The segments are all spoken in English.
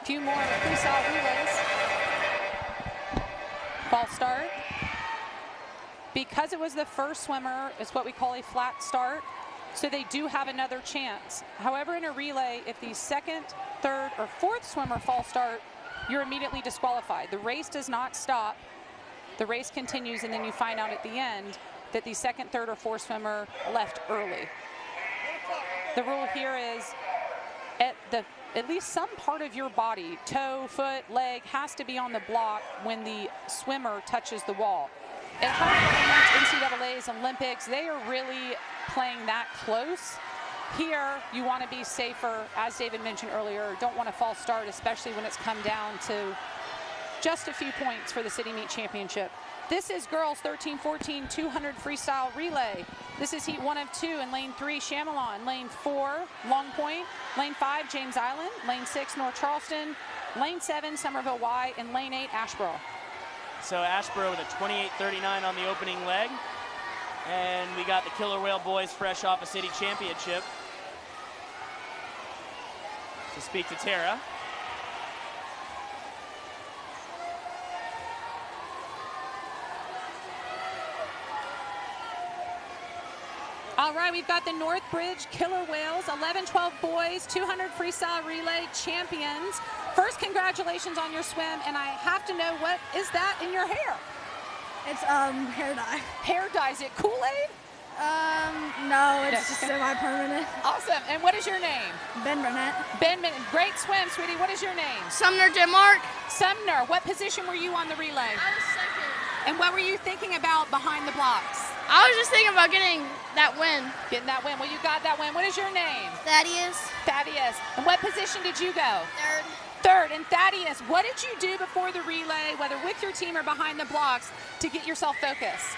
Few more freestyle relays. False start. Because it was the first swimmer, it's what we call a flat start, so they do have another chance. However, in a relay, if the second, third, or fourth swimmer false start, you're immediately disqualified. The race does not stop. The race continues, and then you find out at the end that the second, third, or fourth swimmer left early. The rule here is at least some part of your body, toe, foot, leg, has to be on the block when the swimmer touches the wall. At home games, NCAA's, Olympics, they are really playing that close. Here, you want to be safer, as David mentioned earlier. Don't want a false start, especially when it's come down to just a few points for the City Meet Championship. This is girls 13-14 200 freestyle relay. This is heat 1 of 2 in lane 3, Chamelon. Lane 4, Long Point. Lane 5, James Island. Lane 6, North Charleston. Lane 7, Somerville Y. And lane 8, Asheboro. So Asheboro with a 28-39 on the opening leg. And we got the Killer Whale boys fresh off a city championship to speak to Tara. All right, we've got the Northbridge Killer Whales, 11-12 boys, 200 freestyle relay champions. First, congratulations on your swim, and I have to know, what is that in your hair? It's hair dye. Hair dye, is it Kool-Aid? No, it's just semi-permanent. Awesome, and what is your name? Ben Burnett. Ben Burnett, great swim, sweetie. What is your name? Sumner Denmark. Sumner, what position were you on the relay? I was second. And what were you thinking about behind the blocks? I was just thinking about getting that win. Getting that win. Well, you got that win. What is your name? Thaddeus. Thaddeus. And what position did you go? Third. Third. And Thaddeus, what did you do before the relay, whether with your team or behind the blocks, to get yourself focused?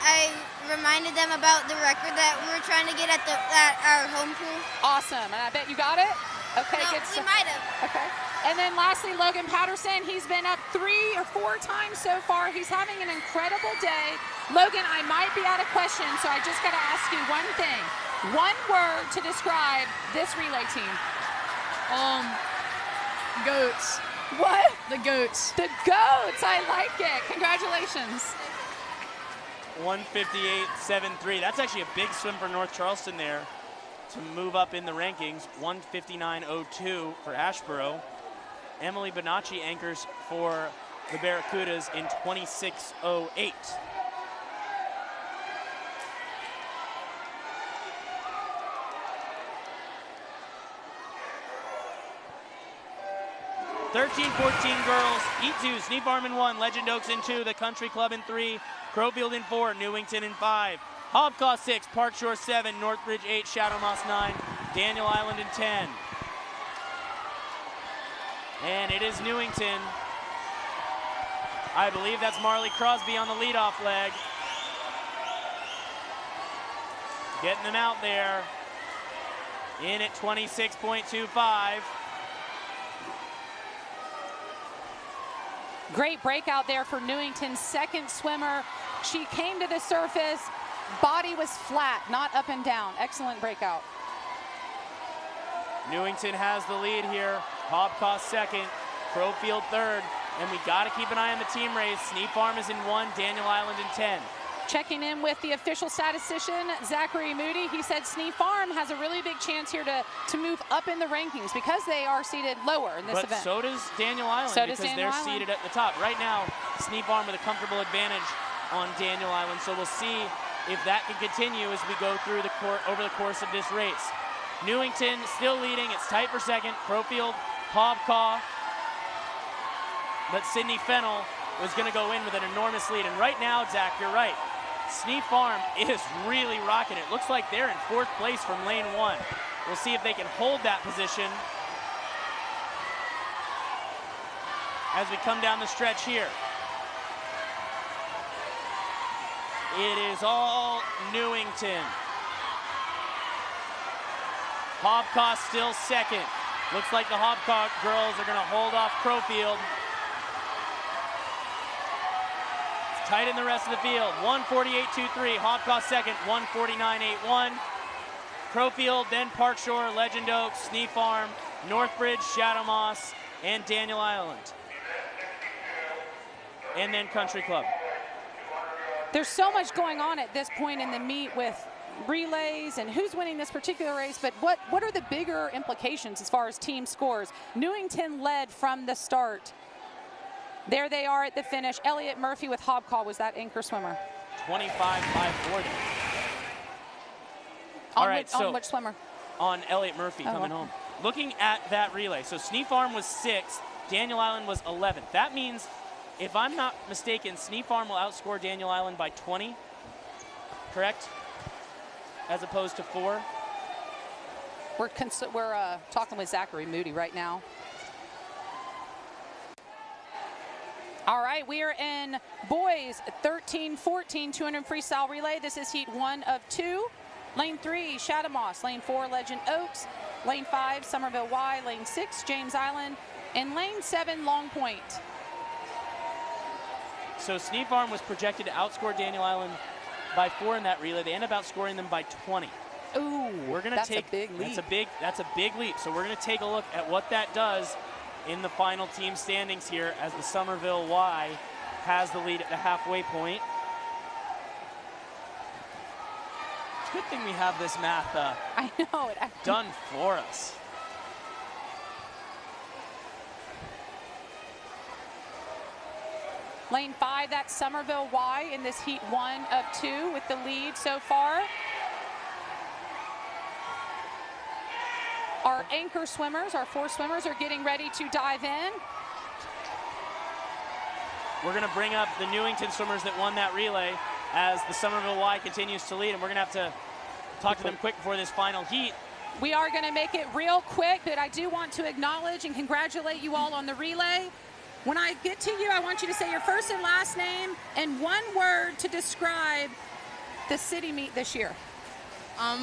I reminded them about the record that we were trying to get at our home pool. Awesome. And I bet you got it? Okay, No, good. we might have. Okay. And then lastly, Logan Patterson. He's been up 3 or 4 times so far. He's having an incredible day. Logan, I might be out of questions, so I just got to ask you one thing. One word to describe this relay team. Goats. What? The goats. The goats. I like it. Congratulations. 158.73. That's actually a big swim for North Charleston there to move up in the rankings. 159.02 for Asheboro. Emily Bonacci anchors for the Barracudas in 26.08. (13-14) girls, E2, Sneap Farm in 1, Legend Oaks in 2, the Country Club in 3, Crowfield in 4, Newington in 5, Hobcaw 6, Park Shore 7, Northbridge 8, Shadow Moss 9, Daniel Island in 10. And it is Newington. I believe that's Marley Crosby on the leadoff leg. Getting them out there. In at 26.25. Great breakout there for Newington's second swimmer. She came to the surface. Body was flat, not up and down. Excellent breakout. Newington has the lead here. Hobcaw second, Crowfield third, and we got to keep an eye on the team race. Sneap Farm is in 1, Daniel Island in 10. Checking in with the official statistician, Zachary Moody. He said Sneap Farm has a really big chance here to move up in the rankings because they are seated lower in this event. But so does Daniel Island because they're seated at the top. Right now, Sneap Farm with a comfortable advantage on Daniel Island, so we'll see if that can continue as we go through over the course of this race. Newington still leading. It's tight for second. Crowfield, Hobcaw. But Sydney Fennell was going to go in with an enormous lead. And right now, Zach, you're right. Sneap Farm is really rocking it. Looks like they're in 4th place from lane 1. We'll see if they can hold that position as we come down the stretch here. It is all Newington. Hobcaw still second. Looks like the Hobcaw girls are going to hold off Crowfield. It's tight in the rest of the field. 148.23. Hobcaw second. 149.81. Crowfield, then Park Shore, Legend Oaks, Sneap Farm, Northbridge, Shadow Moss, and Daniel Island. And then Country Club. There's so much going on at this point in the meet with relays and who's winning this particular race, but what are the bigger implications as far as team scores? Newington led from the start. There they are at the finish. Elliot Murphy with Hobcall was that anchor swimmer. 25-5-40. All right, so on which swimmer? On Elliot Murphy coming home. Looking at that relay, so Sneak Farm was 6th, Daniel Island was 11th. That means, if I'm not mistaken, Sneak Farm will outscore Daniel Island by 20, correct? As opposed to 4. We're talking with Zachary Moody right now. All right, we are in boys 13-14 200 freestyle relay. This is heat 1 of 2. Lane 3, Shadow Moss. Lane 4, Legend Oaks. Lane 5, Somerville Y. Lane 6, James Island. And lane 7, Long Point. So Sneak Farm was projected to outscore Daniel Island by 4 in that relay. They end up outscoring them by 20. Ooh, we're gonna that's take a big leap. That's a big leap. So we're gonna take a look at what that does in the final team standings here as the Somerville Y has the lead at the halfway point. It's a good thing we have this math I know it done for us. Lane 5, that's Somerville Y in this heat 1 of 2 with the lead so far. Our anchor swimmers, our 4 swimmers, are getting ready to dive in. We're going to bring up the Newington swimmers that won that relay as the Somerville Y continues to lead, and we're going to have to talk to them quick before this final heat. We are going to make it real quick, but I do want to acknowledge and congratulate you all on the relay. When I get to you, I want you to say your first and last name and one word to describe the city meet this year.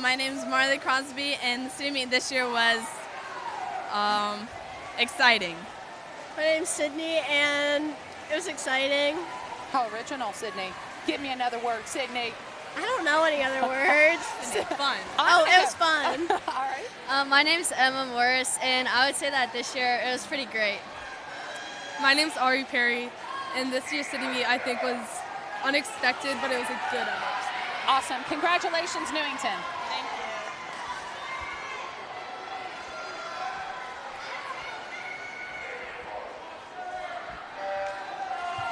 My name is Marley Crosby, and the city meet this year was exciting. My name's Sydney, and it was exciting. How original, Sydney. Give me another word, Sydney. I don't know any other words. Fun. Oh, it was fun. All right. My name's Emma Morris, and I would say that this year it was pretty great. My name's Ari Perry, and this year's city meet I think was unexpected, but it was a good effort. Awesome. Congratulations, Newington. Thank you.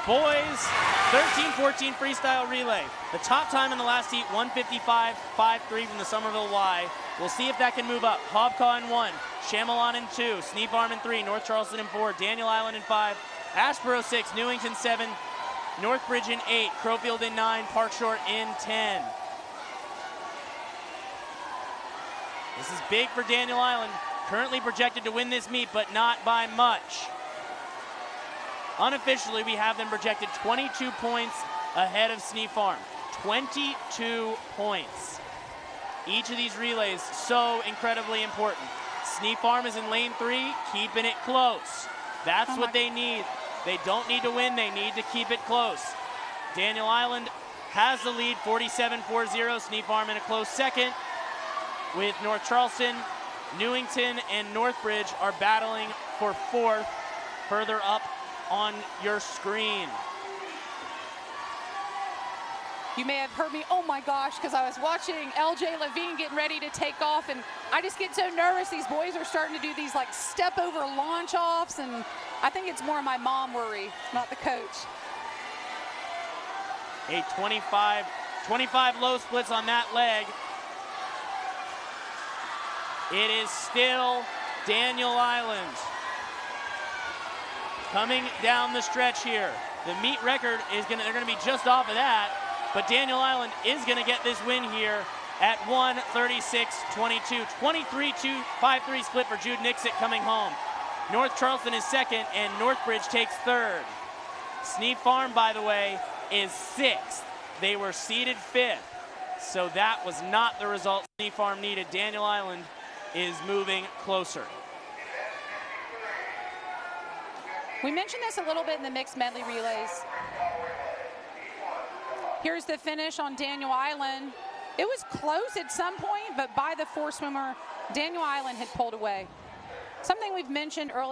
Boys, 13-14 freestyle relay. The top time in the last heat, 155.53 from the Somerville Y. We'll see if that can move up. Hobcaw in 1, Chamelon in 2, Sneak Farm in 3, North Charleston in 4, Daniel Island in 5, Ashboro 6, Newington 7, Northbridge in 8, Crowfield in 9, Park Shore in 10. This is big for Daniel Island, currently projected to win this meet, but not by much. Unofficially, we have them projected 22 points ahead of Sneak Farm. 22 points. Each of these relays so incredibly important. Sneak Farm is in lane 3, keeping it close. That's what they need. They don't need to win, they need to keep it close. Daniel Island has the lead, 47-40. Sneak Farm in a close second, with North Charleston, Newington, and Northbridge are battling for 4th, further up on your screen. You may have heard me, oh my gosh, because I was watching LJ Levine getting ready to take off, and I just get so nervous. These boys are starting to do these like step over launch offs, and I think it's more my mom worry, not the coach. A 25 low splits on that leg. It is still Daniel Island coming down the stretch here. The meet record is they're gonna be just off of that, but Daniel Island is gonna get this win here at 1:36.22. 23-2-5-3 split for Jude Nixit coming home. North Charleston is 2nd, and Northbridge takes 3rd. Sneak Farm, by the way, is 6th. They were seeded 5th, so that was not the result Sneak Farm needed. Daniel Island is moving closer. We mentioned this a little bit in the mixed medley relays. Here's the finish on Daniel Island. It was close at some point, but by the 4 swimmer, Daniel Island had pulled away. Something we've mentioned earlier.